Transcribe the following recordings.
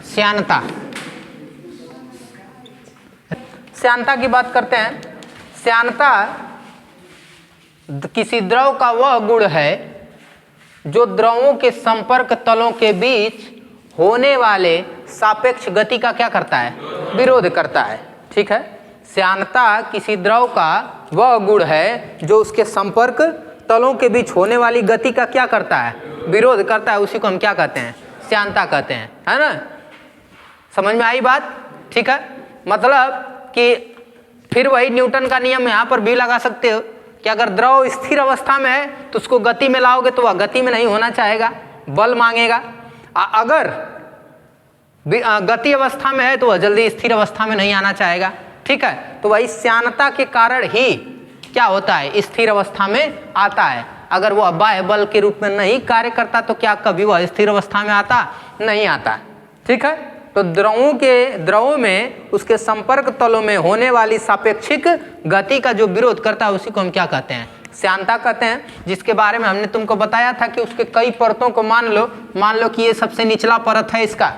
श्यानता। श्यानता की बात करते हैं। श्यानता किसी द्रव का वह गुण है जो द्रवों के संपर्क तलों के बीच होने वाले सापेक्ष गति का क्या करता है, विरोध करता है। ठीक है, श्यानता किसी द्रव का वह गुण है जो उसके संपर्क तलों के बीच होने वाली गति का क्या करता है, विरोध करता है। उसी को हम क्या कहते हैं, श्यानता कहते हैं, है ना। समझ में आई बात। ठीक है, मतलब कि फिर वही न्यूटन का नियम यहाँ पर भी लगा सकते हो कि अगर द्रव स्थिर अवस्था में है तो उसको गति में लाओगे तो वह गति में नहीं होना चाहेगा, बल मांगेगा। अगर गति अवस्था में है तो वह जल्दी स्थिर अवस्था में नहीं आना चाहेगा। ठीक है, तो वही श्यानता के कारण ही क्या होता है, स्थिर अवस्था में आता है। अगर वह बाह्य बल के रूप में नहीं कार्य करता तो क्या कभी वह स्थिर अवस्था में आता, नहीं आता। ठीक है, तो द्रवों में उसके संपर्क तलों में होने वाली सापेक्षिक गति का जो विरोध करता है उसी को हम क्या कहते हैं, श्यानता कहते हैं। जिसके बारे में हमने तुमको बताया था कि उसके कई परतों को मान लो कि ये सबसे निचला परत है इसका,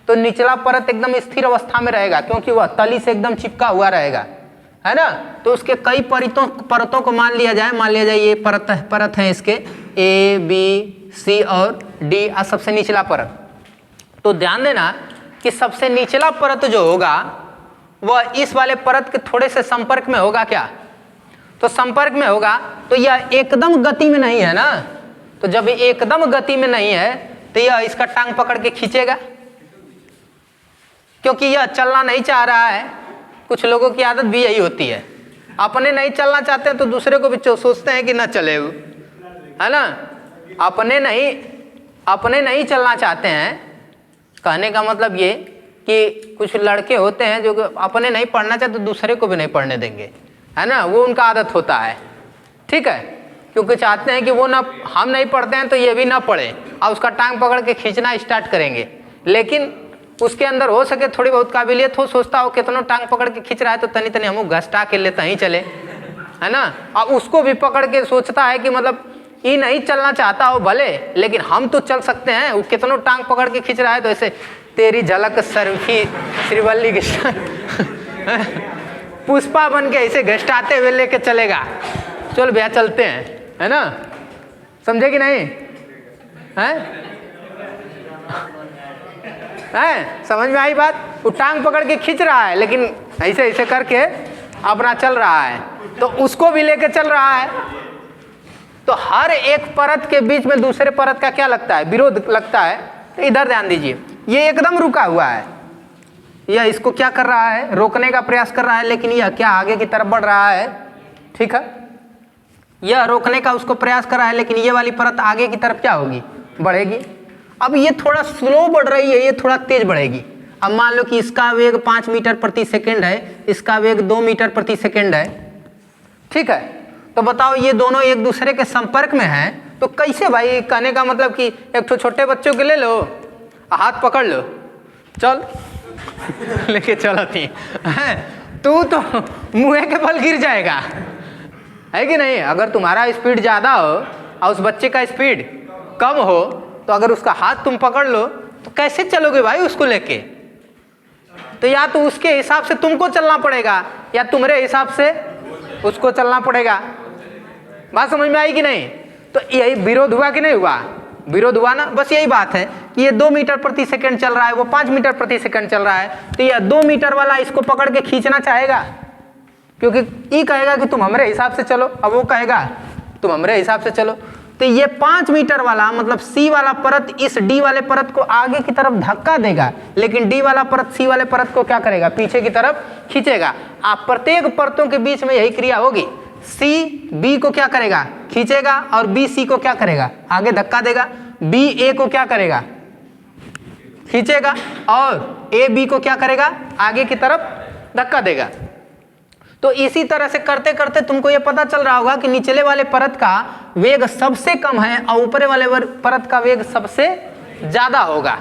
तो निचला परत एकदम स्थिर अवस्था में रहेगा क्योंकि वह तली से एकदम चिपका हुआ रहेगा, है ना। तो उसके कई परतों को मान लिया जाए ये परत है इसके ए बी सी और डी, सबसे निचला परत। तो ध्यान देना कि सबसे निचला परत जो होगा वह इस वाले परत के थोड़े से संपर्क में होगा। क्या, तो संपर्क में होगा तो यह एकदम गति में नहीं है ना। तो जब एकदम गति में नहीं है तो यह इसका टांग पकड़ के खींचेगा क्योंकि यह चलना नहीं चाह रहा है। कुछ लोगों की आदत भी यही होती है, अपने नहीं चलना चाहते हैं तो दूसरे को भी सोचते हैं कि ना चले वो, है ना। अपने नहीं चलना चाहते हैं, कहने का मतलब ये कि कुछ लड़के होते हैं जो अपने नहीं पढ़ना चाहते तो दूसरे को भी नहीं पढ़ने देंगे, है ना। वो उनका आदत होता है। ठीक है, क्योंकि चाहते हैं कि वो ना, हम नहीं पढ़ते हैं तो ये भी ना पढ़े और उसका टांग पकड़ के खींचना स्टार्ट करेंगे। लेकिन उसके अंदर हो सके थोड़ी बहुत काबिलियत हो, सोचता हो कितनों टांग पकड़ के खींच रहा है तो तनी हम घसटा के लेते ही चले, है ना। और उसको भी पकड़ के सोचता है कि मतलब ये नहीं चलना चाहता हो भले, लेकिन हम तो चल सकते हैं। वो कितनों टांग पकड़ के खींच रहा है तो ऐसे तेरी झलक सरफी श्रीवल्ली पुष्पा बन के ऐसे घसटाते हुए लेके चलेगा। चल भैया चलते हैं, है ना। समझे कि नहीं, है समझ में आई बात। वो टांग पकड़ के खींच रहा है लेकिन ऐसे करके अपना चल रहा है, तो उसको भी लेके चल रहा है। तो हर एक परत के बीच में दूसरे परत का क्या लगता है, विरोध लगता है। तो इधर ध्यान दीजिए, ये एकदम रुका हुआ है, यह इसको क्या कर रहा है, रोकने का प्रयास कर रहा है, लेकिन यह क्या आगे की तरफ बढ़ रहा है। ठीक है, यह रोकने का उसको प्रयास कर रहा है लेकिन ये वाली परत आगे की तरफ क्या होगी, बढ़ेगी। अब ये थोड़ा स्लो बढ़ रही है, ये थोड़ा तेज बढ़ेगी। अब मान लो कि इसका वेग 5 मीटर प्रति सेकेंड है, इसका वेग 2 मीटर प्रति सेकेंड है। ठीक है, तो बताओ ये दोनों एक दूसरे के संपर्क में हैं तो कैसे भाई। कहने का मतलब कि एक छोटे बच्चों के ले लो, हाथ पकड़ लो, चल लेके चलो थी, तू तो मुँह के बल गिर जाएगा, है कि नहीं। अगर तुम्हारा स्पीड ज़्यादा हो और उस बच्चे का स्पीड कम हो तो अगर उसका हाथ तुम पकड़ लो तो कैसे चलोगे भाई उसको लेके। तो या तो उसके हिसाब से तुमको चलना पड़ेगा या तुम्हारे हिसाब से उसको चलना पड़ेगा। बात समझ में आई कि नहीं। तो यही विरोध हुआ कि नहीं हुआ, विरोध हुआ ना। बस यही बात है कि ये 2 मीटर प्रति सेकंड चल रहा है, वो 5 मीटर प्रति सेकंड चल रहा है। तो ये 2 मीटर वाला इसको पकड़ के खींचना चाहेगा क्योंकि ये कहेगा कि तुम हमारे हिसाब से चलो, अब वो कहेगा तुम हमारे हिसाब से चलो। तो ये 5 मीटर वाला मतलब सी वाला परत इस डी वाले परत को आगे की तरफ धक्का देगा, लेकिन डी वाला परत सी वाले परत को क्या करेगा, पीछे की तरफ खींचेगा। आप प्रत्येक परतों के बीच में यही क्रिया होगी। सी बी को क्या करेगा, खींचेगा, और बी सी को क्या करेगा, आगे धक्का देगा। बी ए को क्या करेगा, खींचेगा, और ए बी को क्या करेगा, आगे की तरफ धक्का देगा। तो इसी तरह से करते करते तुमको ये पता चल रहा होगा कि निचले वाले परत का वेग सबसे कम है और ऊपरे वाले परत का वेग सबसे ज्यादा होगा,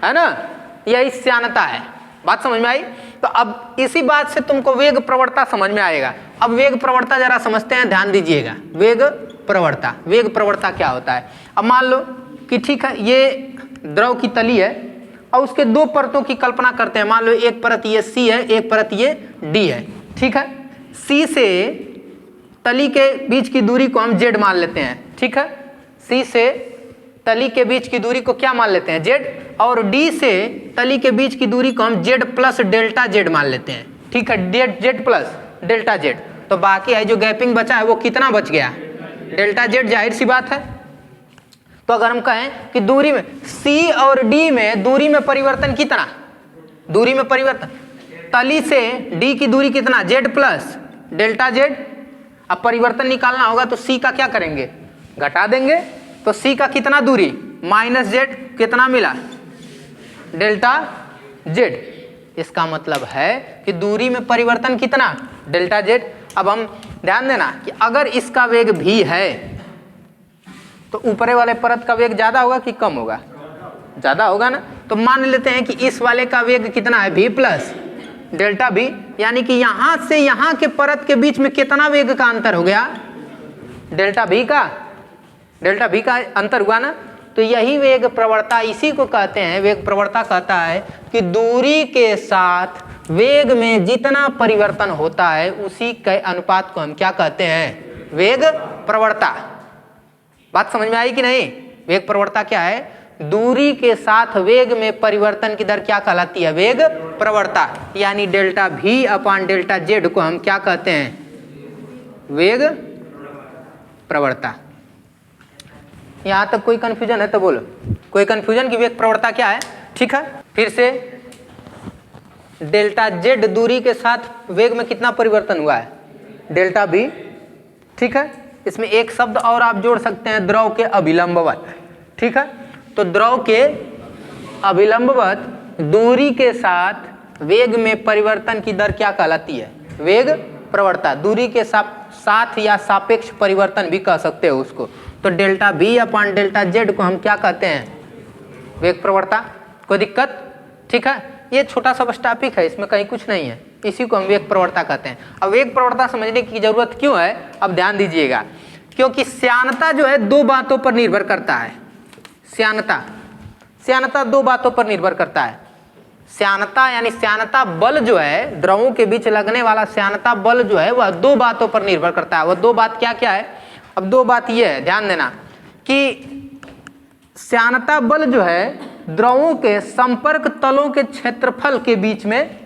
है ना। यही श्यानता है। बात समझ में आई। तो अब इसी बात से तुमको वेग प्रवणता समझ में आएगा। अब वेग प्रवणता जरा समझते हैं, ध्यान दीजिएगा। वेग प्रवणता क्या होता है। अब मान लो कि ठीक है, ये द्रव की तली है और उसके दो परतों की कल्पना करते हैं। मान लो एक परत ये सी है, एक परत ये डी है, ठीक है। सी से तली के बीच की दूरी को हम जेड मान लेते हैं, ठीक है। सी से तली के बीच की दूरी को क्या मान लेते हैं, जेड, और डी से तली के बीच की दूरी को हम जेड प्लस डेल्टा जेड मान लेते हैं, ठीक है। Z plus delta Z. तो बाकी है जो गैपिंग बचा है वो कितना बच गया, डेल्टा जेड, जाहिर सी बात है। तो अगर हम कहें कि दूरी में सी और डी में दूरी में परिवर्तन कितना, दूरी में परिवर्तन, तली से डी की दूरी कितना, जेड प्लस डेल्टा जेड। अब परिवर्तन निकालना होगा तो सी का क्या करेंगे, घटा देंगे। तो सी का कितना दूरी, माइनस जेड, कितना मिला, डेल्टा जेड। इसका मतलब है कि दूरी में परिवर्तन कितना, डेल्टा जेड। अब हम ध्यान देना कि अगर इसका वेग भी है तो ऊपरे वाले परत का वेग ज्यादा होगा कि कम होगा, ज्यादा होगा ना। तो मान लेते हैं कि इस वाले का वेग कितना है, भी प्लस डेल्टा भी, यानी कि यहां से यहां के परत के बीच में कितना वेग का अंतर हो गया, डेल्टा भी का अंतर हुआ ना। तो यही वेग प्रवणता, इसी को कहते हैं, वेग प्रवणता कहता है कि दूरी के साथ वेग में जितना परिवर्तन होता है उसी के अनुपात को हम क्या कहते हैं, वेग प्रवणता। बात समझ में आई कि नहीं। वेग प्रवणता क्या है, दूरी के साथ वेग में परिवर्तन की दर क्या कहलाती है, वेग प्रवणता। यानी डेल्टा भी अपान डेल्टा जेड को हम क्या कहते हैं, वेग प्रवणता। यहां तक कोई कंफ्यूजन है तो बोलो, कोई कंफ्यूजन की वेग प्रवणता क्या है, ठीक है। फिर से डेल्टा जेड दूरी के साथ वेग में कितना परिवर्तन हुआ है, डेल्टा भी, ठीक है। इसमें एक शब्द और आप जोड़ सकते हैं, द्रव के अभिलंबवत, ठीक है। तो द्रव के अभिलंबवत दूरी के साथ वेग में परिवर्तन की दर क्या कहलाती है, वेग प्रवणता। दूरी के साथ या सापेक्ष परिवर्तन भी कह सकते हो उसको। तो डेल्टा भी अपान डेल्टा जेड को हम क्या कहते हैं, वेग प्रवणता। कोई दिक्कत, ठीक है। ये छोटा सा बस टॉपिक है, इसमें कहीं कुछ नहीं है, इसी को हम वेग प्रवणता कहते हैं। अब वेग प्रवणता समझने की जरूरत क्यों है, अब ध्यान दीजिएगा, क्योंकि श्यानता जो है दो बातों पर निर्भर करता है। श्यानता दो बातों पर निर्भर करता है। श्यानता यानी श्यानता बल जो है, द्रवों के बीच लगने वाला श्यानता बल जो है वह दो बातों पर निर्भर करता है। वह दो बात क्या क्या है, अब दो बात ये है, ध्यान देना कि श्यानता बल जो है द्रवों के संपर्क तलों के क्षेत्रफल के बीच में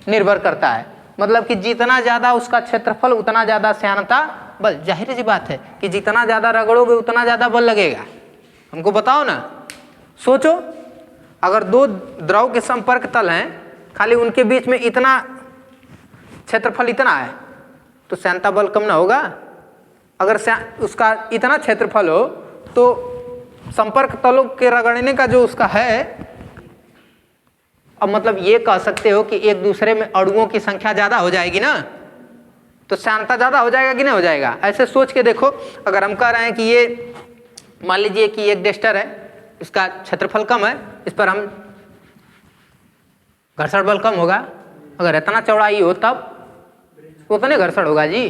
निर्भर करता है। मतलब कि जितना ज्यादा उसका क्षेत्रफल उतना ज्यादा श्यानता बल। जाहिर सी बात है कि जितना ज्यादा रगड़ोगे उतना ज्यादा बल लगेगा। हमको बताओ ना, सोचो अगर दो द्रव के संपर्क तल हैं, खाली उनके बीच में इतना क्षेत्रफल इतना है तो श्यानता बल कम ना होगा। अगर उसका इतना क्षेत्रफल हो तो संपर्क तलों के रगड़ने का जो उसका है, अब मतलब ये कह सकते हो कि एक दूसरे में अणुओं की संख्या ज्यादा हो जाएगी ना, तो श्यानता ज्यादा हो जाएगा कि नहीं हो जाएगा। ऐसे सोच के देखो, अगर हम कह रहे हैं कि ये मान लीजिए कि एक डेस्टर है, इसका क्षेत्रफल कम है, इस पर हम घर्षण बल कम होगा। अगर इतना चौड़ाई हो तब उतने घर्षण होगा जी,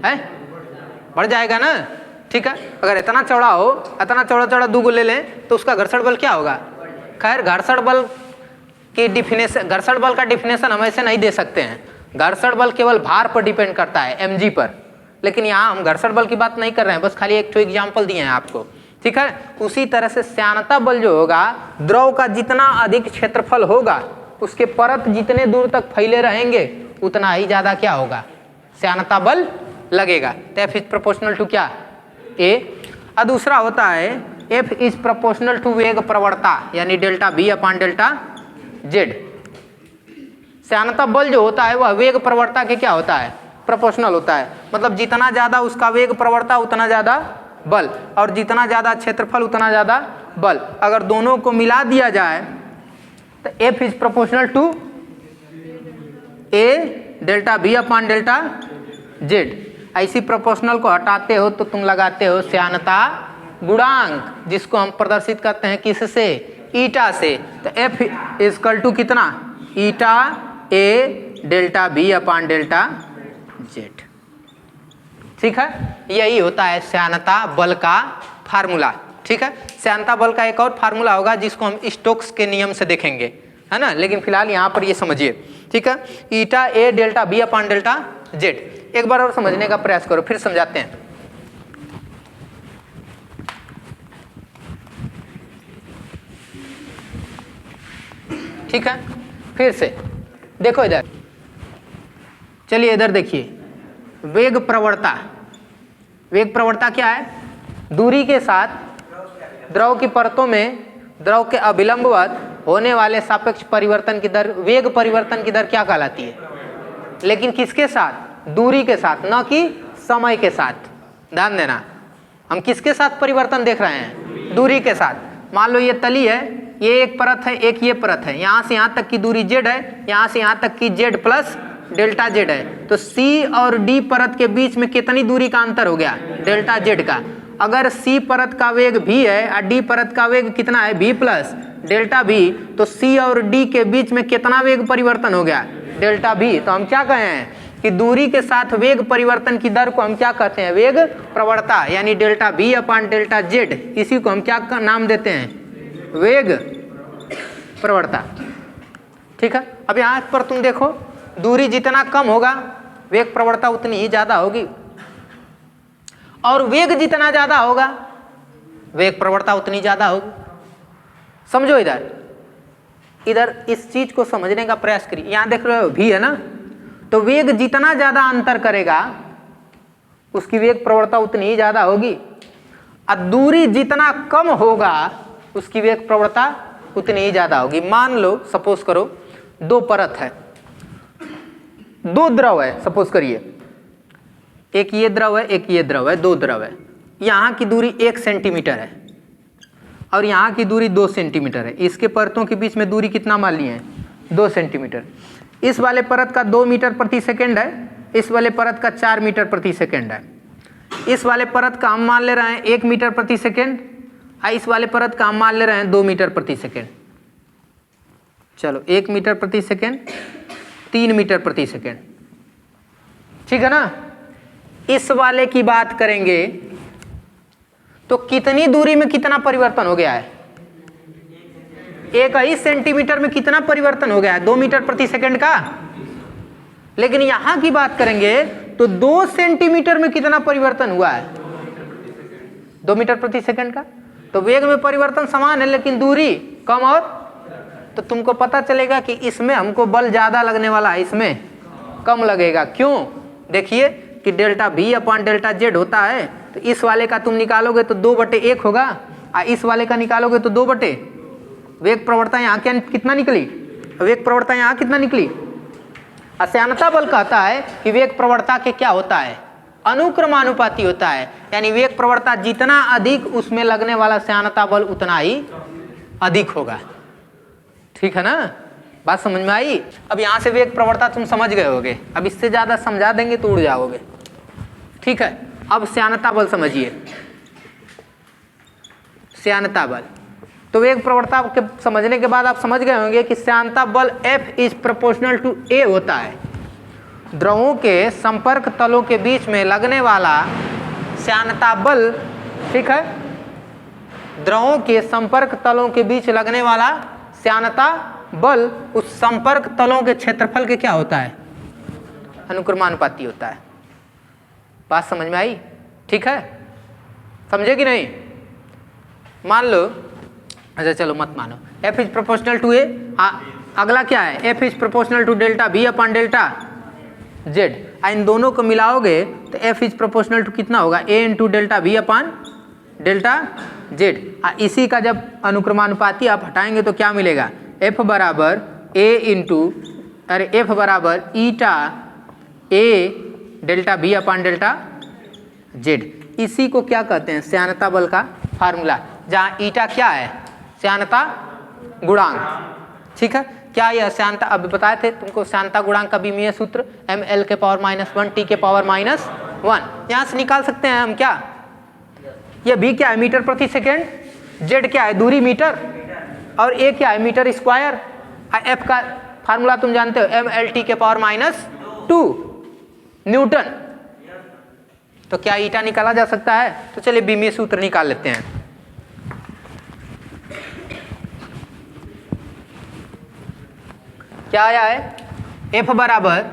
है बढ़ जाएगा ना, ठीक है। अगर इतना चौड़ा हो, इतना चौड़ा दो गो ले लें तो उसका घर्षण बल क्या होगा। खैर घर्षण बल की डिफिनेशन, घर्षण बल का डिफिनेशन हम ऐसे नहीं दे सकते हैं। घर्षण बल केवल भार पर डिपेंड करता है, mg पर। लेकिन यहाँ हम घर्षण बल की बात नहीं कर रहे हैं, बस खाली एक तो एग्जाम्पल दिए हैं आपको, ठीक है। उसी तरह से श्यानता बल जो होगा, द्रव का जितना अधिक क्षेत्रफल होगा उसके परत जितने दूर तक फैले रहेंगे उतना ही ज्यादा क्या होगा, श्यानता बल लगेगा। तो F इज प्रोपोर्शनल टू क्या, A। और दूसरा होता है F इज प्रोपोर्शनल टू वेग प्रवणता, यानी delta B upon delta Z। श्यानता बल जो होता है वह वेग प्रवणता के क्या होता है, प्रोपोर्शनल होता है। मतलब जितना ज्यादा उसका वेग प्रवणता उतना ज्यादा बल, और जितना ज्यादा क्षेत्रफल उतना ज्यादा बल। अगर दोनों को मिला दिया जाए तो F is proportional to A delta B upon delta Z। ऐसी प्रोपोर्शनल को हटाते हो तो तुम लगाते हो श्यानता गुणांक, जिसको हम प्रदर्शित करते हैं किससे, ईटा से। तो F इजकल टू कितना, ईटा A delta B upon delta Z, ठीक है। यही होता है श्यानता बल का फार्मूला, ठीक है। श्यानता बल का एक और फार्मूला होगा जिसको हम स्टोक्स के नियम से देखेंगे, है ना, लेकिन फिलहाल यहाँ पर ये समझिए, ठीक है। Eta A delta B upon delta Z. एक बार और समझने का प्रयास करो, फिर समझाते हैं। ठीक है, फिर से देखो इधर, चलिए इधर देखिए, वेग प्रवणता। वेग प्रवणता क्या है? दूरी के साथ द्रव की परतों में द्रव के अभिलंबवत होने वाले सापेक्ष परिवर्तन की दर, वेग परिवर्तन की दर क्या कहलाती है? लेकिन किसके साथ? दूरी के साथ, न कि समय के साथ। ध्यान देना, हम किसके साथ परिवर्तन देख रहे हैं? दूरी के साथ। मान लो ये तली है, ये एक परत है, एक ये परत है, यहाँ से यहाँ तक की दूरी जेड है, यहाँ से यहाँ तक की जेड प्लस डेल्टा जेड है। तो सी और डी परत के बीच में कितनी दूरी का अंतर हो गया? डेल्टा जेड का। अगर सी परत का वेग v है और डी परत का वेग कितना है? v प्लस डेल्टा v, तो सी और डी के बीच में कितना वेग परिवर्तन हो गया? Delta v। तो हम क्या कहे हैं कि दूरी के साथ वेग परिवर्तन की दर को हम क्या कहते हैं? वेग प्रवणता, यानी delta v upon delta Z. इसी को हम क्या नाम देते हैं? वेग प्रवणता। ठीक है। अब यहाँ पर तुम देखो, दूरी जितना कम होगा वेग प्रवणता उतनी ही ज्यादा होगी, और वेग जितना ज्यादा होगा वेग प्रवणता उतनी ज्यादा होगी। समझो इधर, इधर इस चीज को समझने का प्रयास करिए। यहां देख रहे हो v है ना, तो वेग जितना ज्यादा अंतर करेगा उसकी वेग प्रवणता उतनी ही ज्यादा होगी, और दूरी जितना कम होगा उसकी वेग प्रवणता उतनी ही ज्यादा होगी। मान लो, सपोज करो दो परत है, दो द्रव है, सपोज करिए, एक ये द्रव है, एक ये द्रव है, दो द्रव है। यहाँ की दूरी 1 सेंटीमीटर है और यहाँ की दूरी 2 सेंटीमीटर है। इसके परतों के बीच में दूरी कितना मान लिए हैं? 2 सेंटीमीटर। इस वाले परत का 2 मीटर प्रति सेकेंड है, इस वाले परत का 4 मीटर प्रति सेकेंड है। इस वाले परत का हम मान ले रहे हैं 1 मीटर प्रति सेकेंड, और इस वाले परत का हम मान ले रहे हैं 2 मीटर प्रति सेकेंड। चलो, 1 मीटर प्रति सेकेंड, 3 मीटर प्रति सेकेंड, ठीक है ना। इस वाले की बात करेंगे तो कितनी दूरी में कितना परिवर्तन हो गया है? 1 सेंटीमीटर में कितना परिवर्तन हो गया है? 2 मीटर प्रति सेकेंड का। लेकिन यहां की बात करेंगे तो 2 सेंटीमीटर में कितना परिवर्तन हुआ है? 2 मीटर प्रति सेकेंड का। तो वेग में परिवर्तन समान है लेकिन दूरी कम, और तो तुमको पता चलेगा कि इसमें हमको बल ज्यादा लगने वाला है, इसमें कम लगेगा। क्यों? देखिए कि delta v upon delta Z होता है, तो इस वाले का तुम निकालोगे तो 2/1 होगा, और इस वाले का निकालोगे तो 2/, वेग प्रवणता यहाँ क्या कितना निकली? वेग प्रवणता यहाँ कितना निकली? श्यानता बल कहता है कि वेग प्रवणता के क्या होता है? अनुक्रमानुपाती होता है, यानी वेग प्रवणता जितना अधिक उसमें लगने वाला श्यानता बल उतना ही अधिक होगा। ठीक है ना, बात समझ में आई? अब यहाँ से वेग प्रवणता तुम समझ गए होगे, अब इससे ज्यादा समझा देंगे तो उड़ जाओगे। ठीक है, अब श्यानता बल समझिए। श्यानता बल, तो वेग प्रवणता के समझने के बाद आप समझ गए होंगे कि श्यानता बल F is proportional to A होता है। द्रवों के संपर्क तलों के बीच में लगने वाला श्यानता बल, ठीक है, द्रवों के संपर्क तलों के बीच लगने वाला श्यानता बल उस संपर्क तलों के क्षेत्रफल के क्या होता है? अनुक्रमानुपाती होता है। बात समझ में आई? ठीक है, समझे कि नहीं? मान लो, अच्छा चलो मत मानो, F is proportional to A। अगला क्या है? F is proportional to delta V upon delta Z। इन दोनों को मिलाओगे तो F इज प्रोपोर्शनल टू कितना होगा? A into delta V upon delta Z। इसी का जब अनुक्रमानुपाती आप हटाएंगे तो क्या मिलेगा? F बराबर A इंटू, अरे F बराबर ईटा A delta V upon delta Z। इसी को क्या कहते हैं? श्यानता बल का फार्मूला, जहाँ ईटा क्या है? श्यानता गुणांक। ठीक है, क्या यह श्यानता, अभी बताए थे तुमको, श्यानता गुणांक का बीमीय सूत्र ml के पावर -1 t के पावर -1। यहाँ से निकाल सकते हैं हम क्या? ये v क्या है? मीटर प्रति सेकेंड, z क्या है? दूरी मीटर, और a क्या है? Metre square. f का फार्मूला तुम जानते हो, mlt के पावर -2 न्यूटन। तो क्या ईटा निकाला जा सकता है? तो चलिए बीमीय सूत्र निकाल लेते हैं। क्या आया है, F बराबर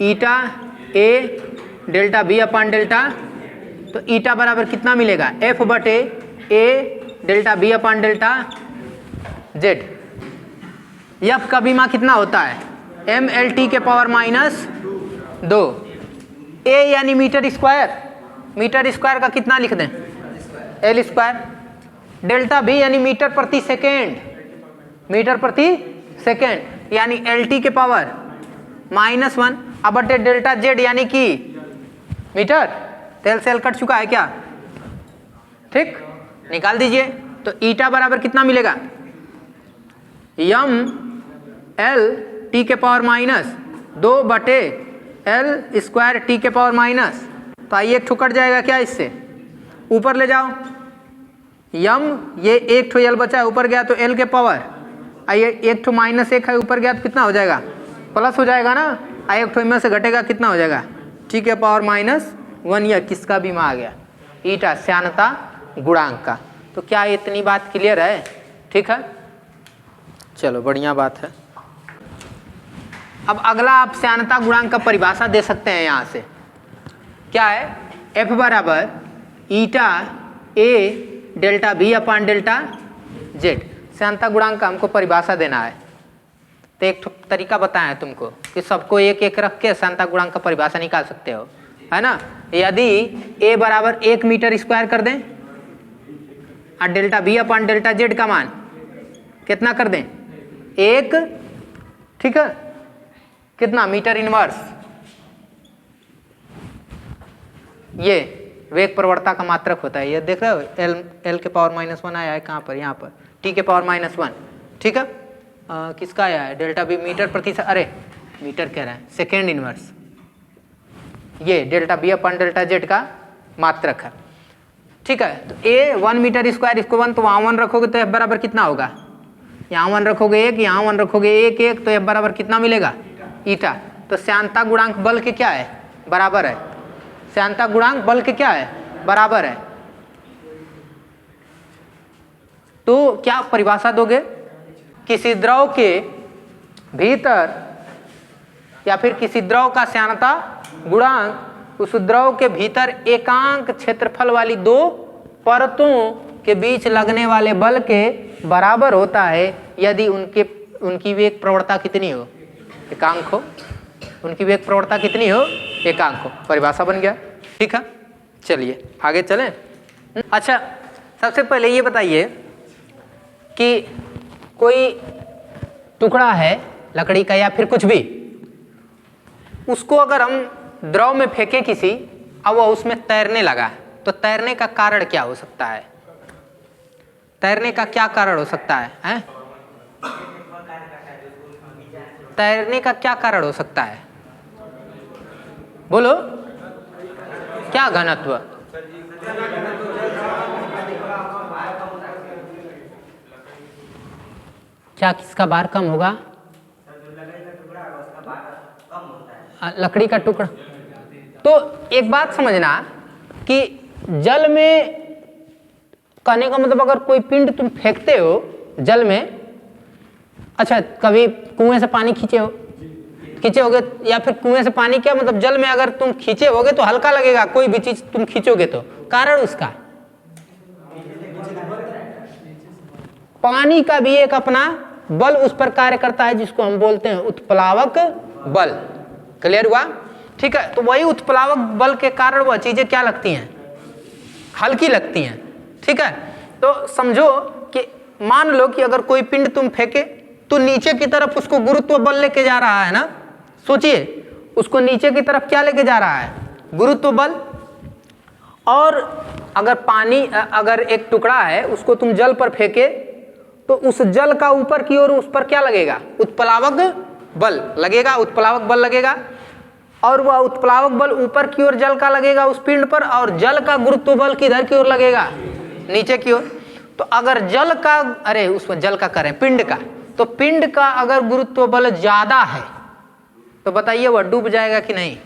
eta A delta B upon delta, तो ईटा बराबर कितना मिलेगा, F बटे A delta B upon delta Z. F का बीमा कितना होता है, MLT के पावर माइनस 2। ए यानी मीटर स्क्वायर, मीटर स्क्वायर का कितना लिख दें, L स्क्वायर। डेल्टा बी यानी मीटर प्रति सेकेंड, मीटर प्रति सेकेंड यानी LT के पावर -1 अब बटे डेल्टा जेड यानी कि मीटर। तेल सेल कट चुका है क्या, ठीक, निकाल दीजिए। तो ईटा बराबर कितना मिलेगा, ML T के पावर -2 बटे L स्क्वायर T के पावर माइनस, तो आइए एक ठो कट जाएगा क्या, इससे ऊपर ले जाओ, ये एक ठो L बचा है, ऊपर गया तो L के पावर, आइए एक ठो -1 है, ऊपर गया तो कितना हो जाएगा, प्लस हो जाएगा ना, आइए एक ठो इनमें से घटेगा कितना हो जाएगा, T के पावर -1। यह किसका बीमा आ गया, ईटा श्यानता गुणांक का। तो क्या इतनी बात क्लियर है, ठीक है, चलो बढ़िया बात है। अब अगला आप श्यानता गुणांक का परिभाषा दे सकते हैं यहाँ से, क्या है, F बराबर eta A delta B upon delta Z. श्यानता गुणांक का हमको परिभाषा देना है, तो एक तरीका बताएं तुमको कि सबको एक एक रख के श्यानता गुणांक का परिभाषा निकाल सकते हो, है ना। यदि ए बराबर 1 मीटर स्क्वायर कर दें और delta B upon delta Z का मान कितना कर दें, 1, ठीक है, कितना मीटर इनवर्स, ये वेग प्रवणता का मात्रक होता है, ये देख रहे हो, L के पावर -1 आया है कहाँ पर, यहाँ पर T के पावर -1, ठीक है। किसका आया है, डेल्टा बी मीटर प्रति, अरे मीटर कह रहा है, सेकेंड इनवर्स, ये डेल्टा बी अपन डेल्टा जेड का मात्रक है, ठीक है। तो ए 1 मीटर स्क्वायर, इसको 1 तो वहाँ 1 रखोगे तो F बराबर कितना होगा, यहाँ 1 रखोगे 1, यहाँ 1 रखोगे 1 तो F बराबर कितना मिलेगा, ईटा। तो श्यानता गुणांक बल के क्या है, बराबर है, श्यानता गुणांक बल के क्या है, बराबर है। तो क्या परिभाषा दोगे, किसी द्रव के भीतर या फिर किसी द्रव का श्यानता गुणांक उस द्रव के भीतर एकांक क्षेत्रफल वाली 2 परतों के बीच लगने वाले बल के बराबर होता है यदि उनकी वेग प्रवणता कितनी हो, एकांक हो, उनकी वेग प्रवणता कितनी हो, एकांक हो। परिभाषा बन गया, ठीक है। चलिए आगे चलें। अच्छा, सबसे पहले ये बताइए कि कोई टुकड़ा है लकड़ी का या फिर कुछ भी, उसको अगर हम द्रव में फेंके किसी, अब वह उसमें तैरने लगा, तो तैरने का कारण क्या हो सकता है, तैरने का क्या कारण हो सकता है? तैरने का क्या कारण हो सकता है, बोलो, क्या घनत्व, क्या किसका भार कम होगा, लकड़ी का टुकड़ा। तो एक बात समझना कि जल में, कहने का मतलब अगर कोई पिंड तुम फेंकते हो जल में, अच्छा कभी कुएं से पानी खींचे होगे, या फिर कुएं से पानी, क्या मतलब जल में अगर तुम खींचे होगे तो हल्का लगेगा, कोई भी चीज तुम खींचोगे तो, कारण उसका पानी का भी एक अपना बल उस पर कार्य करता है जिसको हम बोलते हैं उत्प्लावक बल। क्लियर हुआ, ठीक है। तो वही उत्प्लावक बल के कारण वह चीजें क्या लगती हैं, हल्की लगती हैं, ठीक है। तो समझो कि मान लो कि अगर कोई पिंड तुम फेंके तो नीचे की तरफ उसको गुरुत्व बल लेके जा रहा है ना, सोचिए उसको नीचे की तरफ क्या लेके जा रहा है, गुरुत्व बल। और अगर पानी, अगर एक टुकड़ा है उसको तुम जल पर फेंके तो उस जल का ऊपर की ओर उस पर क्या लगेगा, उत्प्लावक बल लगेगा, उत्प्लावक बल लगेगा, और वह उत्प्लावक बल ऊपर की ओर जल का लगेगा उस पिंड पर, और जल का गुरुत्व बल किधर की ओर लगेगा, नीचे की ओर। तो अगर जल का, अरे उसमें जल का करें पिंड का, तो पिंड का अगर गुरुत्व बल ज्यादा है तो बताइए वह डूब जाएगा कि नहीं,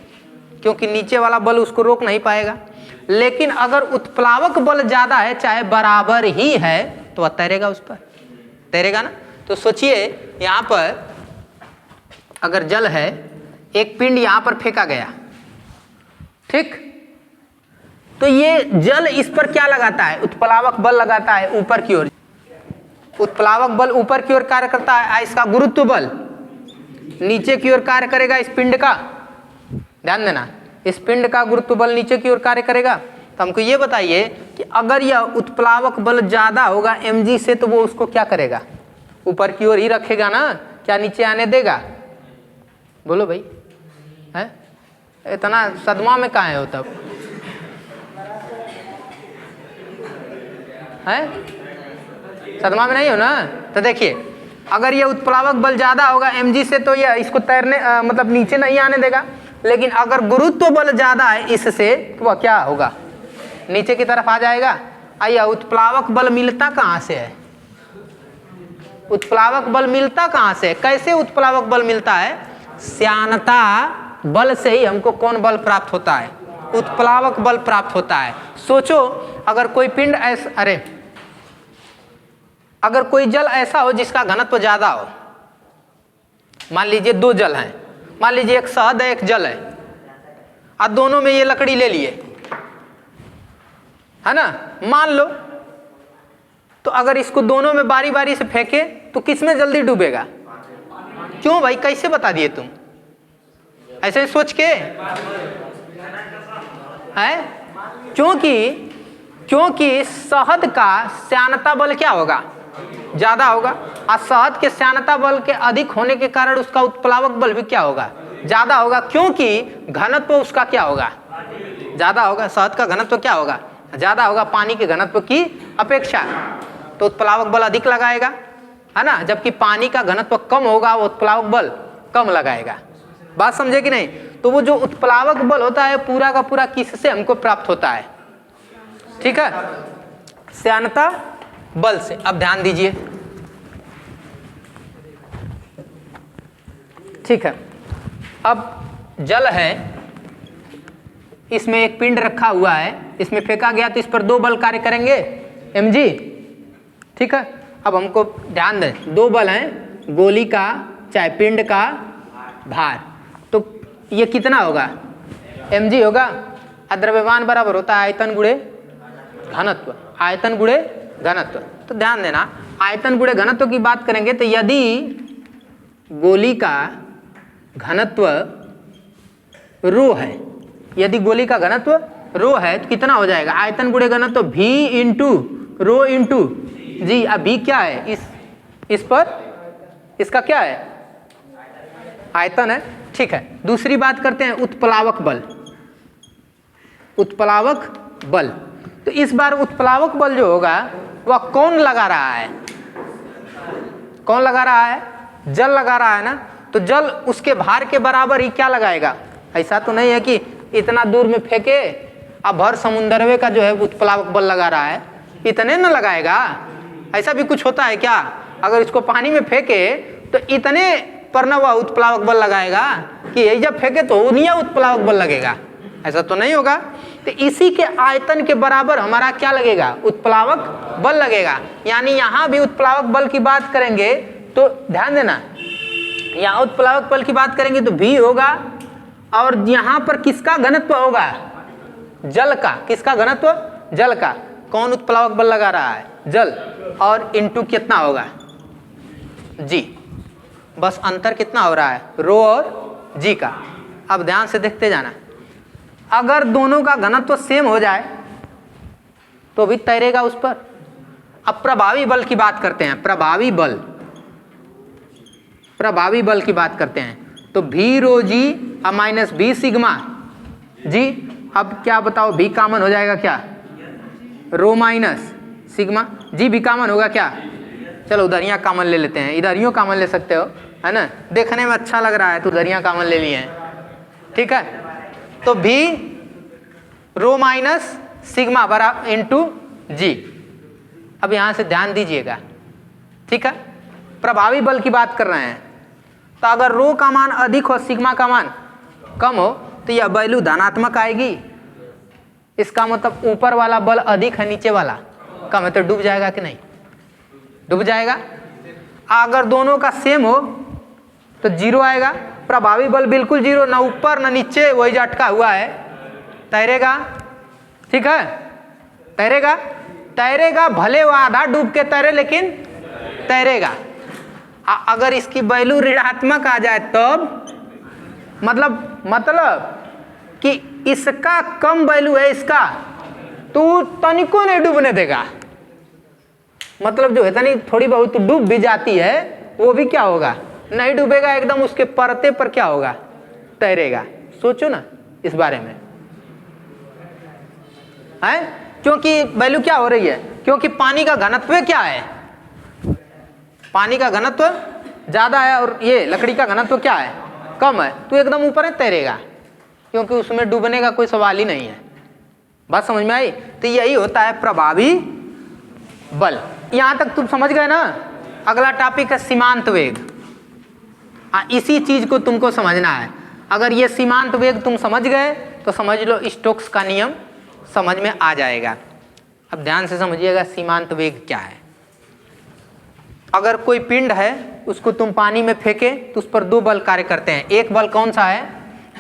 क्योंकि नीचे वाला बल उसको रोक नहीं पाएगा। लेकिन अगर उत्प्लावक बल ज्यादा है, चाहे बराबर ही है, तो वह तैरेगा, उस पर तैरेगा ना। तो सोचिए यहाँ पर अगर जल है, एक पिंड यहाँ पर फेंका गया, ठीक, तो ये जल इस पर क्या लगाता है? उत्प्लावक बल लगाता है ऊपर की ओर। उत्प्लावक बल ऊपर की ओर कार्य करता है, इसका गुरुत्व बल नीचे की ओर कार्य करेगा। इस पिंड का ध्यान देना, इस पिंड का गुरुत्व बल नीचे की ओर कार्य करेगा। तो हमको ये बताइए कि अगर यह उत्प्लावक बल ज्यादा होगा mg से, तो वो उसको क्या करेगा? ऊपर की ओर ही रखेगा ना, क्या नीचे आने देगा? बोलो भाई, है इतना सदमा में कहाँ हो तब? है सदमा में नहीं हो ना? तो देखिए, अगर ये उत्प्लावक बल ज्यादा होगा mg से, तो यह इसको तैरने मतलब नीचे नहीं आने देगा। लेकिन अगर गुरुत्व बल ज्यादा है इससे, तो वह क्या होगा? नीचे की तरफ आ जाएगा। आइए, उत्प्लावक बल मिलता कहाँ से है? उत्प्लावक बल मिलता कहाँ से है? कैसे उत्प्लावक बल मिलता है? श्यानता बल से ही हमको कौन बल प्राप्त होता है? उत्प्लावक बल प्राप्त होता है। सोचो, अगर कोई पिंड ऐसा, अगर कोई जल ऐसा हो जिसका घनत्व ज्यादा हो, मान लीजिए दो जल हैं, मान लीजिए एक शहद है एक जल है, और दोनों में ये लकड़ी ले लिए, है ना, मान लो, तो अगर इसको दोनों में बारी बारी से फेंके तो किस में जल्दी डूबेगा? क्यों भाई, कैसे बता दिए तुम? ऐसे ही सोच के है? क्योंकि शहद का श्यानता बल क्या होगा? ज्यादा होगा, और शहद के श्यानता बल के अधिक होने के कारण उसका उत्प्लावक बल भी क्या होगा? ज्यादा होगा, क्योंकि घनत्व उसका क्या होगा? ज्यादा होगा। शहद का घनत्व क्या होगा? ज्यादा होगा पानी के घनत्व की अपेक्षा, तो उत्प्लावक बल अधिक लगाएगा, है ना। जबकि पानी का घनत्व कम होगा, वो उत्प्लावक बल कम लगाएगा। बात समझे कि नहीं? तो वो जो उत्प्लावक बल होता है पूरा का पूरा किससे हमको प्राप्त होता है? ठीक है, श्यानता बल से। अब ध्यान दीजिए, ठीक है। अब जल है, इसमें एक पिंड रखा हुआ है, इसमें फेंका गया तो इस पर दो बल कार्य करेंगे mg, ठीक है। अब हमको ध्यान दें, दो बल हैं, गोली का चाहे पिंड का भार, तो ये कितना होगा? mg होगा। द्रव्यमान बराबर होता है आयतन गुणे घनत्व, आयतन गुणे घनत्व। तो ध्यान देना, आयतन गुणे घनत्व की बात करेंगे तो यदि गोली का घनत्व रो है, यदि गोली का घनत्व रो है तो कितना हो जाएगा? आयतन गुणे घनत्व v इंटू रो इंटू जी। अब v क्या है? इस पर इसका क्या है? आयतन है, ठीक है। दूसरी बात करते हैं उत्प्लावक बल। उत्प्लावक बल, तो इस बार उत्प्लावक बल जो होगा वह कौन लगा रहा है? कौन लगा रहा है? जल लगा रहा है ना। तो जल उसके भार के बराबर ही क्या लगाएगा? ऐसा तो नहीं है कि इतना दूर में फेंके, अब भर समुद्रवे का जो है उत्प्लावक बल लगा रहा है, इतने न लगाएगा। ऐसा भी कुछ होता है क्या? अगर इसको पानी में फेंके तो इतने पर न वह उत्प्लावक बल लगाएगा कि जब फेंके तो उन्हीं उत्प्लावक बल लगेगा, ऐसा तो नहीं होगा। तो इसी के आयतन के बराबर हमारा क्या लगेगा? उत्प्लावक बल लगेगा। यानी यहाँ भी उत्प्लावक बल की बात करेंगे तो ध्यान देना, यहाँ उत्प्लावक बल की बात करेंगे तो v होगा, और यहाँ पर किसका घनत्व होगा? जल का। किसका घनत्व? जल का। कौन उत्प्लावक बल लगा रहा है? जल। और इंटू कितना होगा? जी। बस अंतर कितना हो रहा है? रो और जी का। अब ध्यान से देखते जाना, अगर दोनों का घनत्व सेम हो जाए तो भी तैरेगा उस पर। अब प्रभावी बल की बात करते हैं, प्रभावी बल, प्रभावी बल की बात करते हैं तो v रो जी माइनस v सिग्मा जी। अब क्या बताओ, v कॉमन हो जाएगा क्या? रो माइनस सिग्मा जी भी कॉमन होगा क्या? चलो उधरियाँ कॉमन ले लेते हैं, इधरियों कॉमन ले सकते हो, है ना, देखने में अच्छा लग रहा है तो उधरियाँ कॉमन ले लिए हैं, ठीक है। तो v रो माइनस सिग्मा बराबर इंटू जी। अब यहाँ से ध्यान दीजिएगा, ठीक है, प्रभावी बल की बात कर रहे हैं। तो अगर रो का मान अधिक हो, सिग्मा का मान कम हो, तो यह वैल्यू धनात्मक आएगी। इसका मतलब ऊपर वाला बल अधिक है, नीचे वाला कम है, तो डूब जाएगा कि नहीं? डूब जाएगा। अगर दोनों का सेम हो तो 0 आएगा। प्रभावी बल बिल्कुल 0, ना ऊपर ना नीचे, वही जो अटका हुआ है, तैरेगा। ठीक है, तैरेगा, तैरेगा, भले वो आधा डूब के तैरे लेकिन तैरेगा। अगर इसकी वैल्यू ऋणात्मक आ जाए तब मतलब कि इसका कम वैल्यू है इसका, तो तनिको नहीं डूबने देगा। मतलब जो है तनी थोड़ी बहुत डूब भी जाती है, वो भी क्या होगा, नहीं डूबेगा, एकदम उसके परते पर क्या होगा, तैरेगा। सोचो ना इस बारे में, है? क्योंकि वैल्यू क्या हो रही है, क्योंकि पानी का घनत्व क्या है, पानी का घनत्व ज्यादा है और ये लकड़ी का घनत्व क्या है, कम है, तो एकदम ऊपर है, तैरेगा, क्योंकि उसमें डूबने का कोई सवाल ही नहीं है। बात समझ में आई? तो यही होता है प्रभावी बल। यहां तक तुम समझ गए ना। अगला टॉपिक है सीमांत वेग। इसी चीज को तुमको समझना है। अगर ये सीमांत वेग तुम समझ गए तो समझ लो स्टोक्स का नियम समझ में आ जाएगा। अब ध्यान से समझिएगा सीमांत वेग क्या है। अगर कोई पिंड है उसको तुम पानी में फेंके तो उस पर 2 बल कार्य करते हैं। एक बल कौन सा है,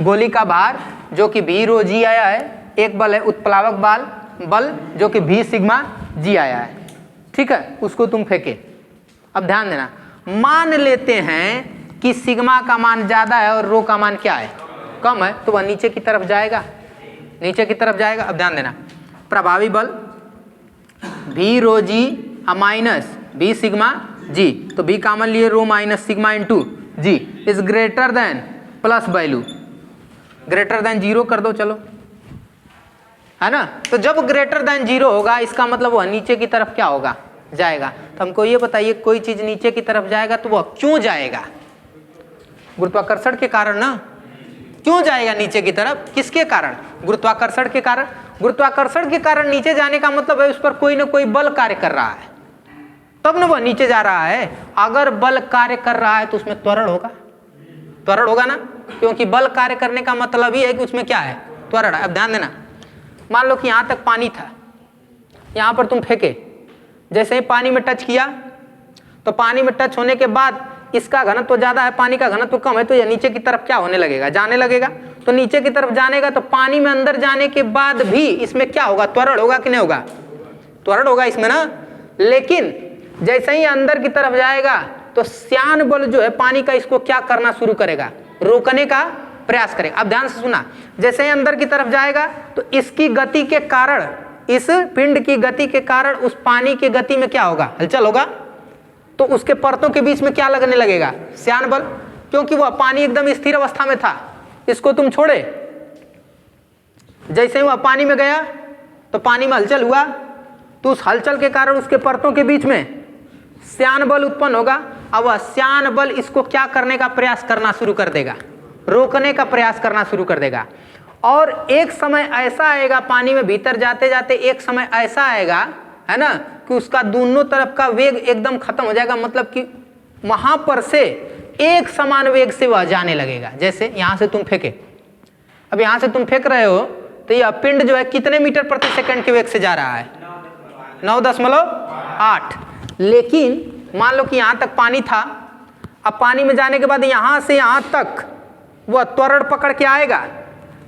गोली का भार जो कि v rho g आया है। एक बल है उत्प्लावक बल जो कि v सिग्मा g आया है। ठीक है, उसको तुम फेंके। अब ध्यान देना, मान लेते हैं कि सिग्मा का मान ज्यादा है और रो का मान क्या है, कम है, तो वह नीचे की तरफ जाएगा, नीचे की तरफ जाएगा। अब ध्यान देना, प्रभावी बल v rho g minus v sigma g, तो v कॉमन लिए rho minus sigma into g is greater than plus value, greater than 0 कर दो, चलो, है ना। तो जब ग्रेटर देन 0 होगा इसका मतलब वह नीचे की तरफ क्या होगा, जाएगा। तो हमको ये बताइए, कोई चीज नीचे की तरफ जाएगा तो वह क्यों जाएगा, गुरुत्वाकर्षण के कारण ना। क्यों जाएगा नीचे की तरफ, किसके कारण, गुरुत्वाकर्षण के कारण। गुरुत्वाकर्षण के कारण नीचे जाने का मतलब है उस पर कोई ना कोई बल कार्य कर रहा है, तब ना वह नीचे जा रहा है। अगर बल कार्य कर रहा है तो उसमें त्वरण होगा, त्वरण होगा ना, क्योंकि बल कार्य करने का मतलब ही है कि उसमें क्या है, त्वरण। अब ध्यान देना, मान लो कि यहां तक पानी था, यहां पर तुम फेंके, जैसे ही पानी में टच किया तो पानी में टच होने के बाद इसका घनत्व तो ज्यादा है, पानी का घनत्व तो कम है, तो यह नीचे की तरफ क्या होने लगेगा, जाने लगेगा। तो नीचे की तरफ जानेगा तो पानी में अंदर जाने के बाद भी इसमें क्या होगा, त्वरण होगा कि नहीं होगा, त्वरण होगा इसमें ना। लेकिन जैसे ही अंदर की तरफ जाएगा तो श्यान बल जो है पानी का इसको क्या करना शुरू करेगा, रोकने का प्रयास करेगा। अब ध्यान से सुना, जैसे ही अंदर की तरफ जाएगा तो इसकी गति के कारण, इस पिंड की गति के कारण उस पानी की गति में क्या होगा, हलचल होगा। तो उसके परतों के बीच में क्या लगने लगेगा, श्यान बल, क्योंकि वह पानी एकदम स्थिर अवस्था में था, इसको तुम छोड़े, जैसे ही वह पानी में गया तो पानी में हलचल हुआ, तो उस हलचल के कारण उसके परतों के बीच में श्यान बल उत्पन्न होगा। अब वह श्यान बल इसको क्या करने का प्रयास करना शुरू कर देगा, रोकने का प्रयास करना शुरू कर देगा। और एक समय ऐसा आएगा, पानी में भीतर जाते जाते एक समय ऐसा आएगा, है ना, कि उसका दोनों तरफ का वेग एकदम खत्म हो जाएगा, मतलब कि वहां पर से एक समान वेग से वह जाने लगेगा। जैसे यहां से तुम फेंके, अब यहां से तुम फेंक रहे हो तो यह पिंड जो है कितने मीटर प्रति सेकंड के वेग से जा रहा है, 9.8। लेकिन मान लो कि यहां तक पानी था, अब पानी में जाने के बाद यहां से यहां तक वह त्वरण पकड़ के आएगा,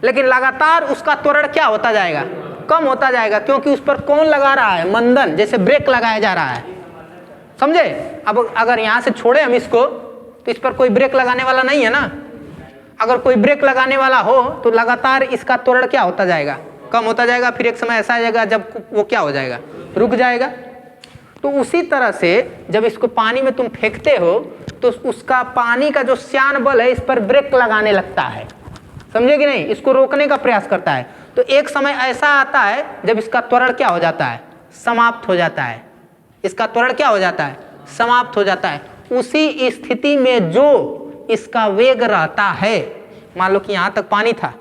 लेकिन लगातार उसका त्वरण क्या होता जाएगा, कम होता जाएगा, क्योंकि उस पर कौन लगा रहा है, मंदन, जैसे ब्रेक लगाया जा रहा है, समझे। अब अगर यहां से छोड़े हम इसको तो इस पर कोई ब्रेक लगाने वाला नहीं है ना। अगर कोई ब्रेक लगाने वाला हो तो लगातार इसका त्वरण क्या होता जाएगा, कम होता जाएगा। फिर एक समय ऐसा आ जाएगा जब वो क्या हो जाएगा, रुक जाएगा। तो उसी तरह से जब इसको पानी में तुम फेंकते हो तो उसका पानी का जो श्यान बल है इस पर ब्रेक लगाने लगता है, समझे कि नहीं, इसको रोकने का प्रयास करता है। तो एक समय ऐसा आता है जब इसका त्वरण क्या हो जाता है, समाप्त हो जाता है, इसका त्वरण क्या हो जाता है, समाप्त हो जाता है। उसी स्थिति में जो इसका वेग रहता है, मान लो कि यहां तक पानी था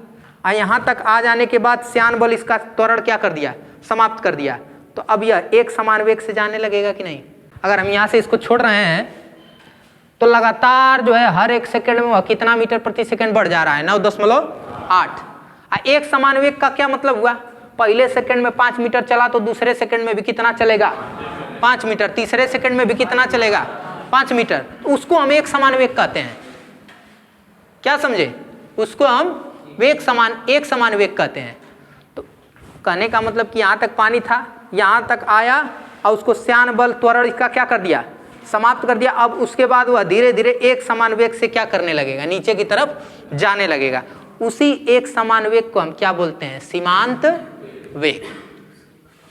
और यहां तक आ जाने के बाद श्यान बल इसका त्वरण क्या कर दिया, समाप्त कर दिया, तो अब यह एक समान वेग से जाने लगेगा कि नहीं। अगर हम यहां से इसको छोड़ रहे हैं तो लगातार जो है हर एक सेकंड में वह कितना मीटर प्रति सेकंड बढ़ जा रहा है, 9.8। एक समान वेग का क्या मतलब हुआ, पहले सेकंड में 5 मीटर चला तो दूसरे सेकंड में भी कितना चलेगा, 5 मीटर, तीसरे सेकंड में भी कितना चलेगा, 5 मीटर, तो उसको हम एक समान वेग कहते हैं। क्या समझे? उसको हम एक समान वेग कहते हैं। तो कहने का मतलब कि यहाँ तक पानी था, यहाँ तक आया और उसको श्यान बल त्वरण इसका क्या कर दिया, समाप्त कर दिया। अब उसके बाद वह धीरे धीरे एक समान वेग से क्या करने लगेगा, नीचे की तरफ जाने लगेगा। उसी एक समान वेग को हम क्या बोलते हैं, सीमांत वेग।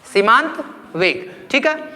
सीमांत वेग, ठीक है।